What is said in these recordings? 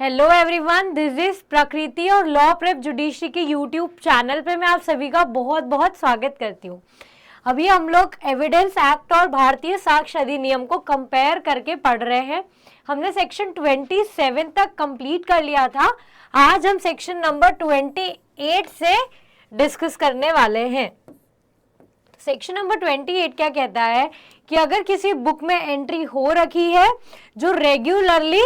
Hello everyone, this is प्रकृति और law prep judiciary के यूट्यूब चैनल पे मैं आप सभी का बहुत बहुत स्वागत करती हूँ। अभी हम लोग एविडेंस एक्ट और भारतीय साक्ष्य अधिनियम को कंपेयर करके पढ़ रहे हैं। हमने सेक्शन 27 तक कंप्लीट कर लिया था। आज हम सेक्शन नंबर 28 से डिस्कस करने वाले हैं। सेक्शन नंबर 28 क्या कहता है कि अगर किसी बुक में एंट्री हो रखी है जो रेगुलरली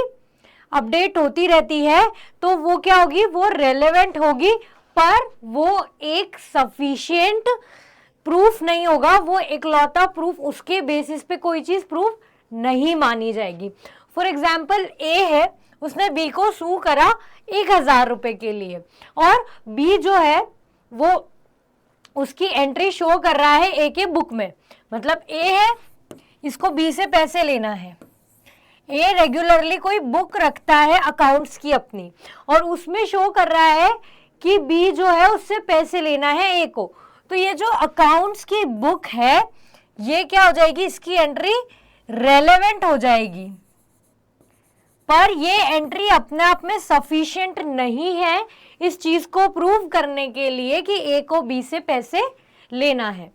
अपडेट होती रहती है तो वो क्या होगी, वो रेलेवेंट होगी, पर वो एक सफिशिएंट प्रूफ नहीं होगा। वो इकलौता प्रूफ, उसके बेसिस पे कोई चीज प्रूफ नहीं मानी जाएगी। फॉर एग्जाम्पल, ए है, उसने बी को सू करा 1000 रुपए के लिए और बी जो है वो उसकी एंट्री शो कर रहा है ए के बुक में। मतलब ए है, इसको बी से पैसे लेना है। ए रेगुलरली कोई बुक रखता है अकाउंट्स की अपनी, और उसमें शो कर रहा है कि बी जो है उससे पैसे लेना है ए को। तो ये जो अकाउंट्स की बुक है ये क्या हो जाएगी, इसकी एंट्री रेलेवेंट हो जाएगी, पर ये एंट्री अपने आप में सफिशिएंट नहीं है इस चीज को प्रूव करने के लिए कि ए को बी से पैसे लेना है।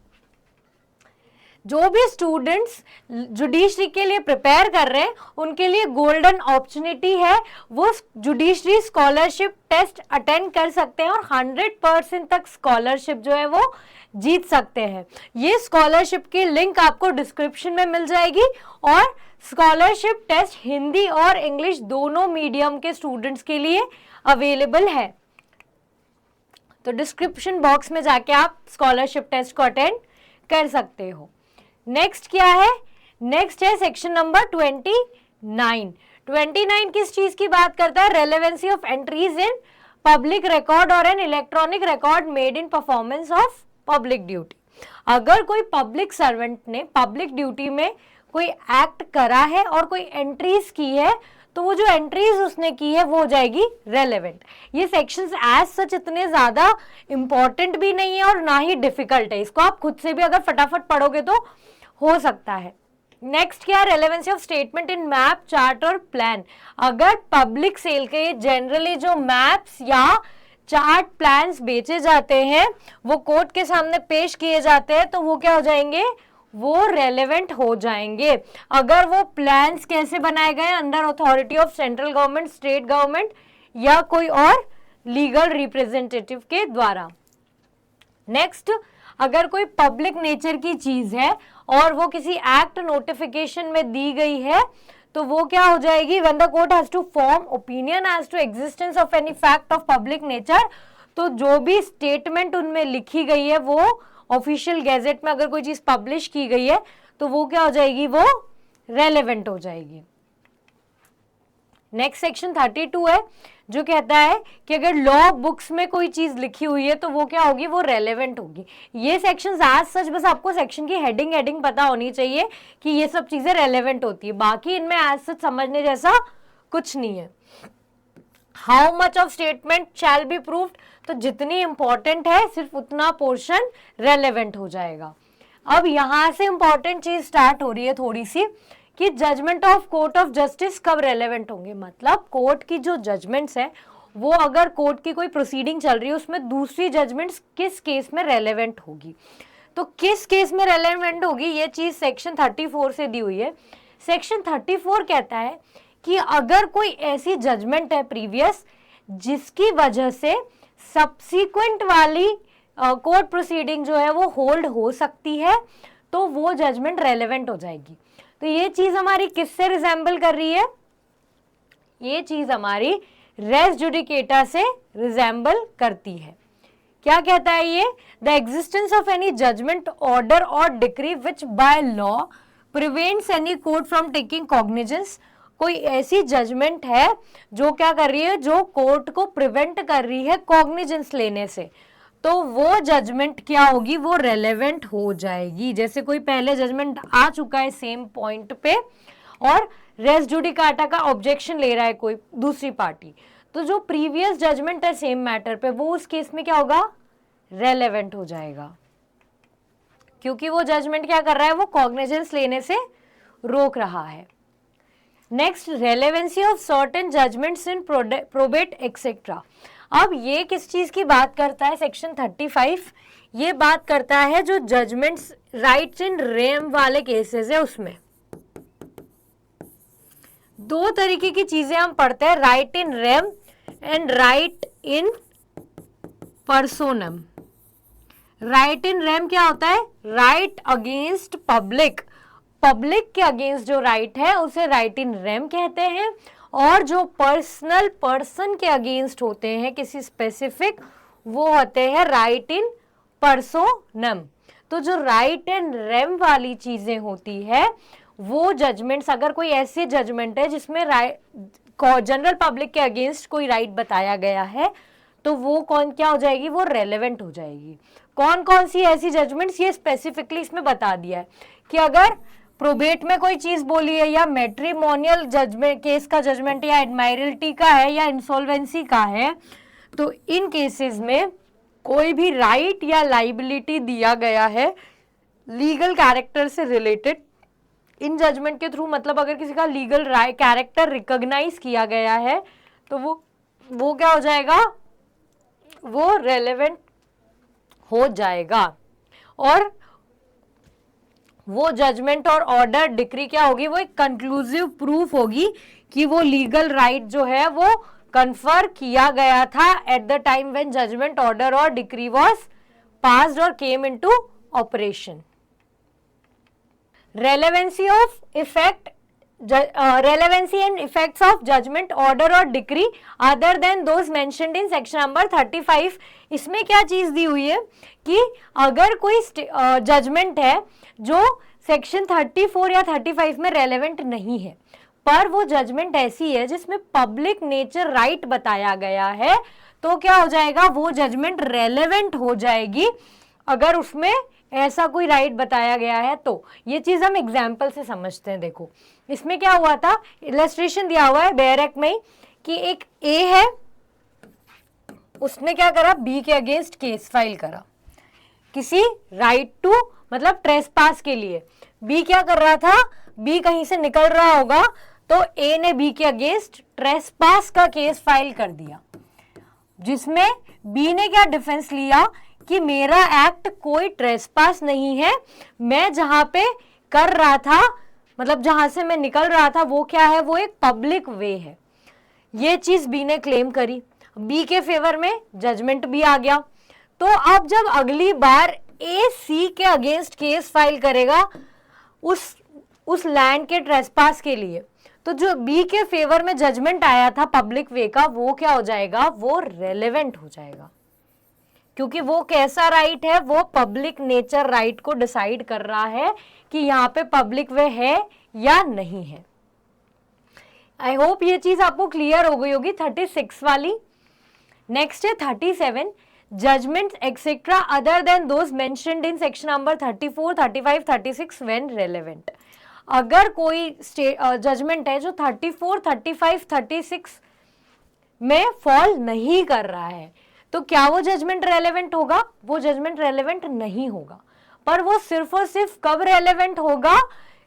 जो भी स्टूडेंट्स जुडिशरी के लिए प्रिपेयर कर रहे हैं उनके लिए गोल्डन अपॉर्चुनिटी है, वो जुडिशरी स्कॉलरशिप टेस्ट अटेंड कर सकते हैं और 100% तक स्कॉलरशिप जो है वो जीत सकते हैं। ये स्कॉलरशिप की लिंक आपको डिस्क्रिप्शन में मिल जाएगी और स्कॉलरशिप टेस्ट हिंदी और इंग्लिश दोनों मीडियम के स्टूडेंट्स के लिए अवेलेबल है। तो डिस्क्रिप्शन बॉक्स में जाके आप स्कॉलरशिप टेस्ट को अटेंड कर सकते हो। नेक्स्ट क्या है, नेक्स्ट है सेक्शन नंबर 29। 29 किस चीज की बात करता है, relevancy of entries in public record और an electronic record made in performance of public duty. अगर कोई पब्लिक सर्वेंट ने पब्लिक ड्यूटी में कोई एक्ट करा है और कोई एंट्रीज की है तो वो जो एंट्रीज उसने की है वो हो जाएगी रेलेवेंट। ये सेक्शंस एज सच इतने ज्यादा इंपॉर्टेंट भी नहीं है और ना ही डिफिकल्ट है, इसको आप खुद से भी अगर फटाफट पढ़ोगे तो हो सकता है। नेक्स्ट क्या है, relevancy of statement in map, chart और प्लान। अगर पब्लिक सेल के जनरली जो मैप्स या चार्ट प्लान्स बेचे जाते हैं वो कोर्ट के सामने पेश किए जाते हैं तो वो क्या हो जाएंगे, वो रेलेवेंट हो जाएंगे। अगर वो प्लान्स कैसे बनाए गए, under authority of central government, state government या कोई और लीगल रिप्रेजेंटेटिव के द्वारा। नेक्स्ट, अगर कोई पब्लिक नेचर की चीज है और वो किसी एक्ट नोटिफिकेशन में दी गई है तो वो क्या हो जाएगी, when the court has to form opinion as to existence of any fact of public nature, तो जो भी स्टेटमेंट उनमें लिखी गई है वो ऑफिशियल गैजेट में अगर कोई चीज पब्लिश की गई है तो वो क्या हो जाएगी, वो रेलेवेंट हो जाएगी। नेक्स्ट सेक्शन 32 है जो कहता है कि अगर लॉ बुक्स में कोई चीज लिखी हुई है तो वो क्या होगी, वो रेलेवेंट होगी। ये सेक्शन आज सच बस आपको सेक्शन की हेडिंग पता होनी चाहिए कि ये सब चीजें रेलेवेंट होती है, बाकी इनमें आज सच समझने जैसा कुछ नहीं है। How much of statement shall be proved, तो जितनी इंपॉर्टेंट है सिर्फ उतना पोर्शन रेलेवेंट हो जाएगा। अब यहां से इंपॉर्टेंट चीज स्टार्ट हो रही है थोड़ी सी कि judgment of court of justice कब रेलेवेंट होंगे। मतलब कोर्ट की जो जजमेंट्स है वो अगर कोर्ट की कोई प्रोसीडिंग चल रही है उसमें दूसरी जजमेंट्स किस केस में रेलेवेंट होगी, तो किस केस में रेलेवेंट होगी ये चीज सेक्शन 34 से दी हुई है। सेक्शन 34 कहता है कि अगर कोई ऐसी जजमेंट है प्रीवियस जिसकी वजह से सब्सिक्वेंट वाली कोर्ट प्रोसीडिंग जो है वो होल्ड हो सकती है तो वो जजमेंट रेलेवेंट हो जाएगी। तो ये चीज हमारी किससे रिजेंबल कर रही है, ये चीज हमारी रेस जुडिकेटा से रिजेंबल करती है। क्या कहता है ये, the existence of any judgment, order और decree which by law prevents any court from taking cognizance. कोई ऐसी जजमेंट है जो क्या कर रही है, जो कोर्ट को प्रिवेंट कर रही है कॉग्निजेंस लेने से, तो वो जजमेंट क्या होगी, वो रेलेवेंट हो जाएगी। जैसे कोई पहले जजमेंट आ चुका है सेम पॉइंट पे और रेस जुडिकाटा का ऑब्जेक्शन ले रहा है कोई दूसरी पार्टी, तो जो प्रीवियस जजमेंट है सेम मैटर पे वो उस केस में क्या होगा, रेलेवेंट हो जाएगा, क्योंकि वो जजमेंट क्या कर रहा है, वो कॉग्निजेंस लेने से रोक रहा है। Next, relevancy of certain judgements in probate etcetera. अब ये किस चीज की बात करता है? सेक्शन 35 ये बात करता है जो जजमेंट्स राइट्स इन रेम वाले केसेस है उसमें दो तरीके की चीजें हम पढ़ते हैं, right in rem and right in personam. Right in rem क्या होता है? राइट अगेंस्ट पब्लिक, पब्लिक के अगेंस्ट जो राइट है उसे राइट इन रेम कहते हैं, और जो पर्सनल पर्सन के अगेंस्ट होते हैं किसी स्पेसिफिक, वो होते हैं राइट इन पर्सोनम। तो जो राइट इन रेम वाली चीजें होती है वो जजमेंट्स, अगर कोई ऐसी जजमेंट है जिसमें जनरल पब्लिक के अगेंस्ट कोई राइट बताया गया है तो वो क्या हो जाएगी? वो रेलेवेंट हो जाएगी। कौन कौन सी ऐसी जजमेंट्स, ये स्पेसिफिकली इसमें बता दिया है कि अगर प्रोबेट में कोई चीज बोली है, या मैट्रिमोनियल जजमेंट केस का जजमेंट, या एडमायरल्टी का है, या इंसॉल्वेंसी का है, तो इन केसेस में कोई भी राइट या लाइबिलिटी दिया गया है लीगल कैरेक्टर से रिलेटेड, इन जजमेंट के थ्रू, मतलब अगर किसी का लीगल कैरेक्टर रिकॉग्नाइज किया गया है तो वो क्या हो जाएगा? वो रेलेवेंट हो जाएगा। और वो जजमेंट और ऑर्डर डिक्री क्या होगी? वो एक कंक्लूसिव प्रूफ होगी कि वो लीगल राइट जो है वो कन्फर किया गया था at the time when judgment, order और डिक्री वाज पास्ड और came into operation. Relevancy of effect, relevancy and effects of judgment, order और decree other than those mentioned in section number 35। इसमें क्या चीज दी हुई है कि अगर कोई जजमेंट है जो सेक्शन 34 या 35 में रेलेवेंट नहीं है, पर वो जजमेंट ऐसी है जिसमें पब्लिक नेचर राइट बताया गया है, तो क्या हो जाएगा? वो जजमेंट रेलेवेंट हो जाएगी अगर उसमें ऐसा कोई राइट बताया गया है। तो ये चीज हम एग्जाम्पल से समझते हैं। देखो इसमें क्या हुआ था, इलस्ट्रेशन दिया हुआ है बेयर एक्ट में कि एक ए है, उसने क्या करा? बी के अगेंस्ट केस फाइल करा किसी राइट टू, मतलब ट्रेसपास के लिए। बी क्या कर रहा था? बी कहीं से निकल रहा होगा, तो ए ने बी के अगेंस्ट ट्रेसपास का केस फाइल कर दिया, जिसमें बी ने क्या डिफेंस लिया कि मेरा एक्ट कोई ट्रेसपास नहीं है, मैं जहां पे कर रहा था, मतलब जहां से मैं निकल रहा था, वो क्या है? वो एक पब्लिक वे है। ये चीज बी ने क्लेम करी, बी के फेवर में जजमेंट भी आ गया। तो अब जब अगली बार ए सी के अगेंस्ट केस फाइल करेगा उस लैंड के ट्रेसपास के लिए, तो जो बी के फेवर में जजमेंट आया था पब्लिक वे का, वो क्या हो जाएगा? वो रेलेवेंट हो जाएगा, क्योंकि वो कैसा राइट है? वो पब्लिक नेचर राइट को डिसाइड कर रहा है कि यहाँ पे पब्लिक वे है या नहीं है। आई होप ये चीज आपको क्लियर हो गई होगी 36 वाली। नेक्स्ट है 37, judgment etcetera other than those mentioned in section number 34, 35, 36 when relevant. अगर कोई जजमेंट है जो 34, 35, 36 में फॉल नहीं कर रहा है, तो क्या वो जजमेंट रेलेवेंट होगा? वो जजमेंट रेलेवेंट नहीं होगा। पर वो सिर्फ और सिर्फ कब रेलेवेंट होगा?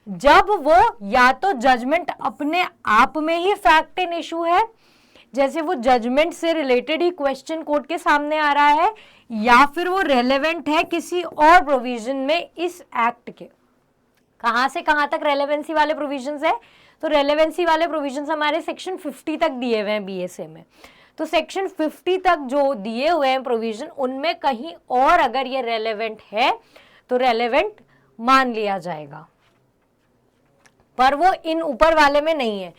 जब वो या तो जजमेंट अपने आप में ही फैक्ट इन इशू है, जैसे वो जजमेंट से रिलेटेड ही क्वेश्चन कोर्ट के सामने आ रहा है, या फिर वो रेलेवेंट है किसी और प्रोविजन में इस एक्ट के। कहां से कहां तक रेलेवेंसी वाले प्रोविजंस है? तो रेलेवेंसी वाले प्रोविजंस हमारे सेक्शन 50 तक दिए हुए हैं बीएसए में। तो सेक्शन 50 तक जो दिए हुए हैं प्रोविजन, उनमें कहीं और अगर ये रेलेवेंट है तो रेलेवेंट मान लिया जाएगा, पर वो इन ऊपर वाले में नहीं है।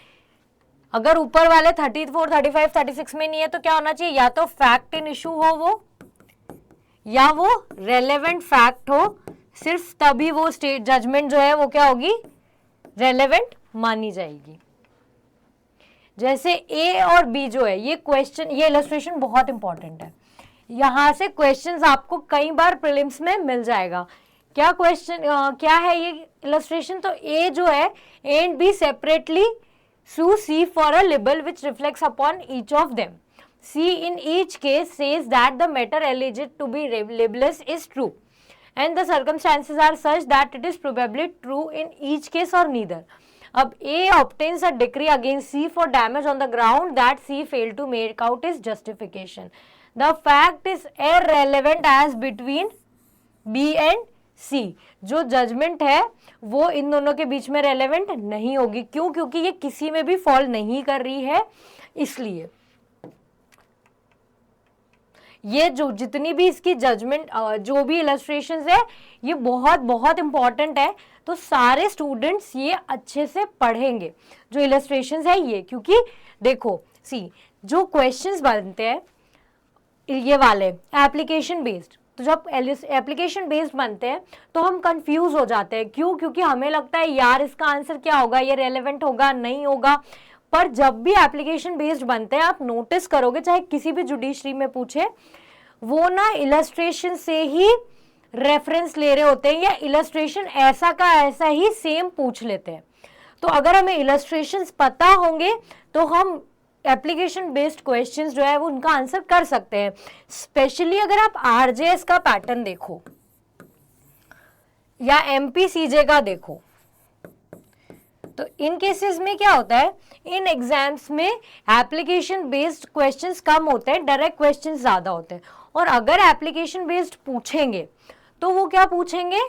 अगर ऊपर वाले 34, 35, 36 में नहीं है तो क्या होना चाहिए? या तो फैक्ट इन इशू हो वो, या वो रेलेवेंट फैक्ट हो, सिर्फ तभी वो स्टेट जजमेंट जो है वो क्या होगी? रेलेवेंट मानी जाएगी। जैसे ए और बी जो है, ये क्वेश्चन, ये इलस्ट्रेशन बहुत इंपॉर्टेंट है। यहां से क्वेश्चंस आपको कई बार प्रीलिम्स में मिल जाएगा। क्या क्वेश्चन, क्या है ये इलस्ट्रेशन? तो ए जो है, A and B separately sue C for a libel which reflects upon each of them. C in each case says that the matter alleged to be libelous is true and the circumstances are such that it is probably true in each case or neither. अब A obtains a decree against C for damage on the ground that C failed to make out his justification. The fact is irrelevant as between B and C. जो judgement है वो इन दोनों के बीच में relevant नहीं होगी. क्यों? क्योंकि ये किसी में भी फॉल नहीं कर रही है. इसलिए ये जो जितनी भी इसकी जजमेंट जो भी इलस्ट्रेशंस है ये बहुत बहुत इंपॉर्टेंट है. तो सारे स्टूडेंट्स ये अच्छे से पढ़ेंगे जो इलस्ट्रेशंस है ये. क्योंकि देखो सी जो क्वेश्चंस बनते हैं ये वाले एप्लीकेशन बेस्ड, तो जब एप्लीकेशन बेस्ड बनते हैं तो हम कंफ्यूज हो जाते हैं. क्यों? क्योंकि हमें लगता है यार इसका आंसर क्या होगा, ये रेलेवेंट होगा नहीं होगा. पर जब भी एप्लीकेशन बेस्ड बनते हैं आप नोटिस करोगे चाहे किसी भी जुडिशरी में पूछे वो ना इलस्ट्रेशन से ही रेफरेंस ले रहे होते हैं या इलस्ट्रेशन ऐसा का ऐसा ही सेम पूछ लेते हैं. तो अगर हमें इलस्ट्रेशंस पता होंगे तो हम एप्लीकेशन बेस्ड क्वेश्चंस जो है वो उनका आंसर कर सकते हैं. स्पेशली अगर आप आरजेएस का पैटर्न देखो या एमपीसीजे का देखो तो इन केसेस में क्या होता है, इन एग्जाम्स में एप्लीकेशन बेस्ड क्वेश्चंस कम होते हैं, डायरेक्ट क्वेश्चंस ज्यादा होते हैं. और अगर एप्लीकेशन बेस्ड पूछेंगे तो वो क्या पूछेंगे,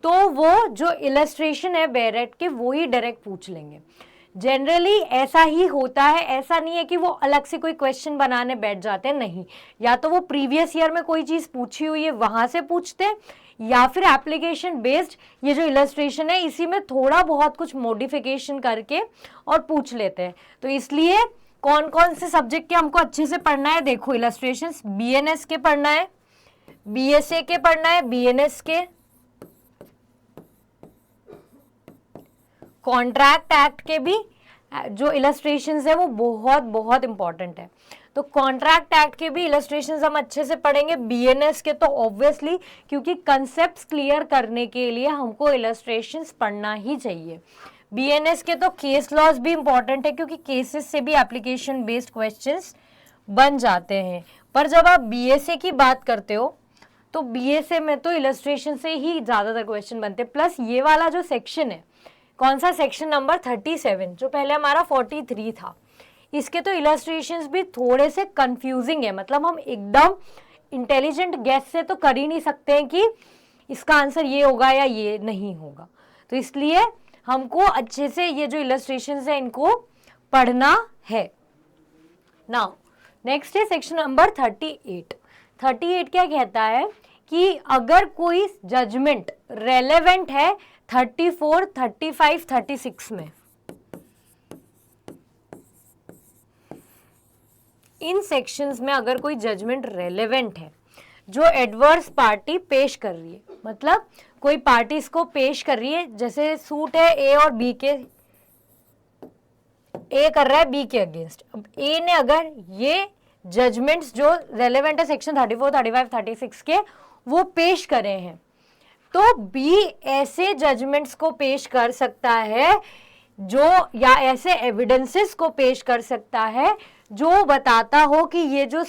तो वो जो इलस्ट्रेशन है बेरेट के वो ही डायरेक्ट पूछ लेंगे. जनरली ऐसा ही होता है, ऐसा नहीं है कि वो अलग से कोई क्वेश्चन बनाने बैठ जाते हैं. नहीं, या तो वो प्रीवियस ईयर में कोई चीज पूछी हुई है वहां से पूछते हैं या फिर एप्लीकेशन बेस्ड ये जो इलस्ट्रेशन है इसी में थोड़ा बहुत कुछ मॉडिफिकेशन करके और पूछ लेते हैं. तो इसलिए कौन कौन से सब्जेक्ट के हमको अच्छे से पढ़ना है, देखो इलस्ट्रेशंस बीएनएस के पढ़ना है, बीएसए के पढ़ना है, बीएनएस के, कॉन्ट्रैक्ट एक्ट के भी जो इलस्ट्रेशंस है वो बहुत बहुत इंपॉर्टेंट है. तो कॉन्ट्रैक्ट एक्ट के भी इलस्ट्रेशंस हम अच्छे से पढ़ेंगे. बीएनएस के तो ऑब्वियसली क्योंकि कंसेप्ट्स क्लियर करने के लिए हमको इलस्ट्रेशंस पढ़ना ही चाहिए. बीएनएस के तो केस लॉज भी इंपॉर्टेंट है क्योंकि केसेस से भी एप्लीकेशन बेस्ड क्वेश्चंस बन जाते हैं. पर जब आप बीएसए की बात करते हो तो बीएसए में तो इलस्ट्रेशन से ही ज्यादातर क्वेश्चन बनते हैं. प्लस ये वाला जो सेक्शन है, कौन सा सेक्शन नंबर 37 जो पहले हमारा 43 था, इसके तो इलस्ट्रेशंस भी थोड़े से कंफ्यूजिंग है. मतलब हम एकदम इंटेलिजेंट गेस से तो कर ही नहीं सकते हैं कि इसका आंसर ये होगा या ये नहीं होगा. तो इसलिए हमको अच्छे से ये जो इलस्ट्रेशंस है इनको पढ़ना है. नाउ नेक्स्ट है सेक्शन नंबर 38. 38 क्या कहता है कि अगर कोई जजमेंट रेलेवेंट है 34, 35, 36 में, इन सेक्शंस में अगर कोई जजमेंट रेलेवेंट है जो एडवर्स पार्टी पेश कर रही है, मतलब कोई पार्टी इसको पेश कर रही है, जैसे सूट है ए और बी के, ए कर रहा है बी के अगेंस्ट. अब ए ने अगर ये जजमेंट्स जो रेलेवेंट है सेक्शन 34, 35, 36 के वो पेश करे हैं तो बी ऐसे जजमेंट्स को पेश कर सकता है जो, या ऐसे एविडेंसेस को पेश कर सकता है जो बताता हो कि ये जो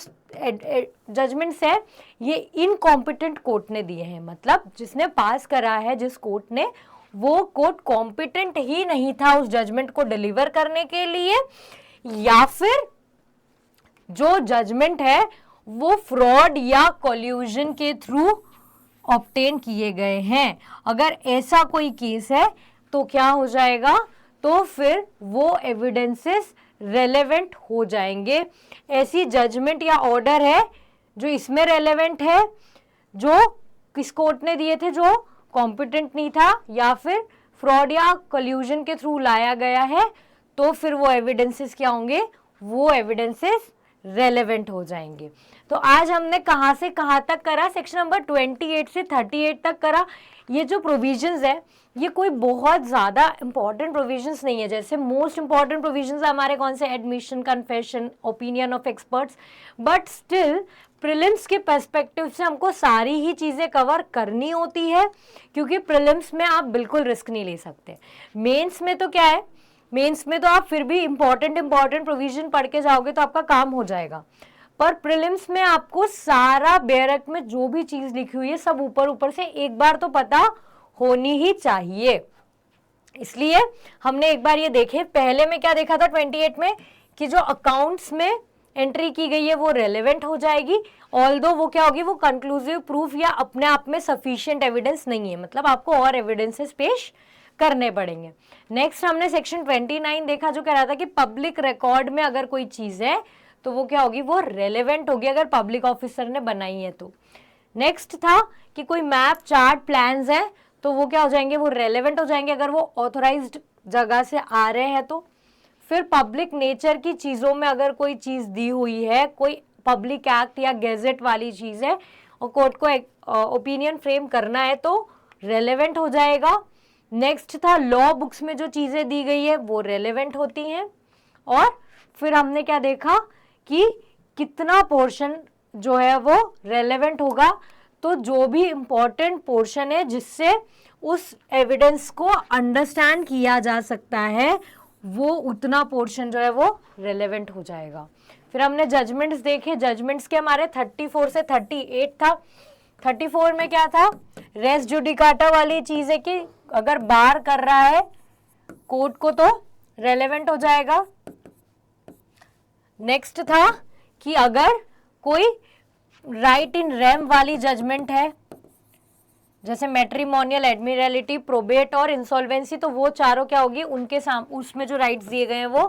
जजमेंट्स है ये इनकॉम्पिटेंट कोर्ट ने दिए हैं. मतलब जिसने पास करा है जिस कोर्ट ने, वो कोर्ट कॉम्पिटेंट ही नहीं था उस जजमेंट को डिलीवर करने के लिए, या फिर जो जजमेंट है वो फ्रॉड या कोल्यूजन के थ्रू ऑब्टेन किए गए हैं. अगर ऐसा कोई केस है तो क्या हो जाएगा, तो फिर वो एविडेंसेस रेलेवेंट हो जाएंगे. ऐसी जजमेंट या ऑर्डर है जो इसमें रेलेवेंट है, जो किस कोर्ट ने दिए थे, जो कॉम्पिटेंट नहीं था या फिर फ्रॉड या कोल्यूजन के थ्रू लाया गया है, तो फिर वो एविडेंसेस क्या होंगे, वो एविडेंसेस रेलेवेंट हो जाएंगे. तो आज हमने कहाँ से कहाँ तक करा, सेक्शन नंबर 28 से 38 तक करा. ये जो प्रोविजंस है ये कोई बहुत ज़्यादा इंपॉर्टेंट प्रोविजंस नहीं है. जैसे मोस्ट इंपॉर्टेंट प्रोविजंस हमारे कौन से, admission, confession, opinion of experts, but still prelims के पर्सपेक्टिव से हमको सारी ही चीज़ें कवर करनी होती है क्योंकि प्रीलिम्स में आप बिल्कुल रिस्क नहीं ले सकते. मेंस में तो क्या है, मेंस में तो आप फिर भी इंपॉर्टेंट प्रोविजन पढ़ के जाओगे तो आपका काम हो जाएगा. पर प्रीलिम्स में आपको सारा बेरक में जो भी चीज लिखी हुई है सब ऊपर ऊपर से एक बार तो पता होनी ही चाहिए. इसलिए हमने एक बार ये देखे, पहले में क्या देखा था 28 में कि जो अकाउंट्स में एंट्री की गई है वो रेलेवेंट हो जाएगी, ऑल्दो वो क्या होगी, वो कंक्लूसिव प्रूफ या अपने आप में सफिशिएंट एविडेंस नहीं है, मतलब आपको और एविडेंसेस पेश करने पड़ेंगे। नेक्स्ट हमने सेक्शन 29 देखा जो कह रहा था कि पब्लिक रिकॉर्ड में अगर कोई चीज है तो वो क्या होगी, वो रेलेवेंट होगी अगर पब्लिक ऑफिसर ने बनाई है तो। नेक्स्ट था कि कोई मैप चार्ट प्लान्स है तो वो क्या हो जाएंगे, वो रेलेवेंट हो जाएंगे अगर वो ऑथोराइज्ड जगह से आ रहे हैं तो। फिर पब्लिक नेचर की चीजों में अगर कोई चीज दी हुई है, कोई पब्लिक एक्ट या गैजेट वाली चीज है और कोर्ट को ओपिनियन फ्रेम करना है तो रेलेवेंट हो जाएगा। नेक्स्ट था लॉ बुक्स में जो चीजें दी गई है वो रेलेवेंट होती हैं। और फिर हमने क्या देखा कि कितना पोर्शन जो है वो रेलेवेंट होगा, तो जो भी इंपॉर्टेंट पोर्शन है जिससे उस एविडेंस को अंडरस्टैंड किया जा सकता है वो उतना पोर्शन जो है वो रेलेवेंट हो जाएगा। फिर हमने जजमेंट्स देखे, जजमेंट्स के हमारे 34 से 38 था। 34 में क्या था, रेस जुडिकाटा वाली चीज है कि अगर बार कर रहा है कोर्ट को तो रेलेवेंट हो जाएगा। नेक्स्ट था कि अगर कोई राइट इन रेम वाली जजमेंट है जैसे मैट्रिमोनियल, एडमिरलिटी, प्रोबेट और इंसॉल्वेंसी, तो वो चारों क्या होगी, उनके उसमें जो राइट्स दिए गए हैं वो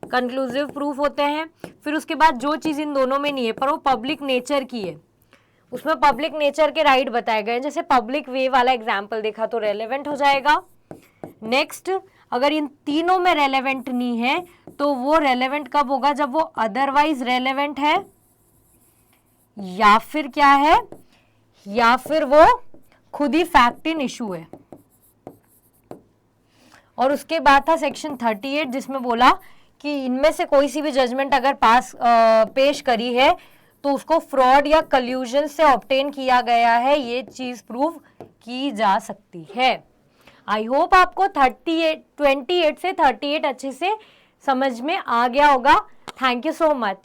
कंक्लूसिव प्रूफ होते हैं। फिर उसके बाद जो चीज इन दोनों में नहीं है पर वो पब्लिक नेचर की है, उसमें पब्लिक नेचर के राइट बताए गए हैं, जैसे पब्लिक वे वाला एग्जाम्पल देखा तो रेलेवेंट हो जाएगा। नेक्स्ट, अगर इन तीनों में रेलेवेंट नहीं है तो वो रेलेवेंट कब होगा, जब वो अदरवाइज रेलेवेंट है या फिर क्या है, या फिर वो खुद ही फैक्ट इन इशू है। और उसके बाद था सेक्शन 38 जिसमें बोला कि इनमें से कोई सी भी जजमेंट अगर पेश करी है तो उसको फ्रॉड या कल्यूजन से ऑब्टेन किया गया है, ये चीज प्रूव की जा सकती है। आई होप आपको 28 से 38 अच्छे से समझ में आ गया होगा। Thank you so much.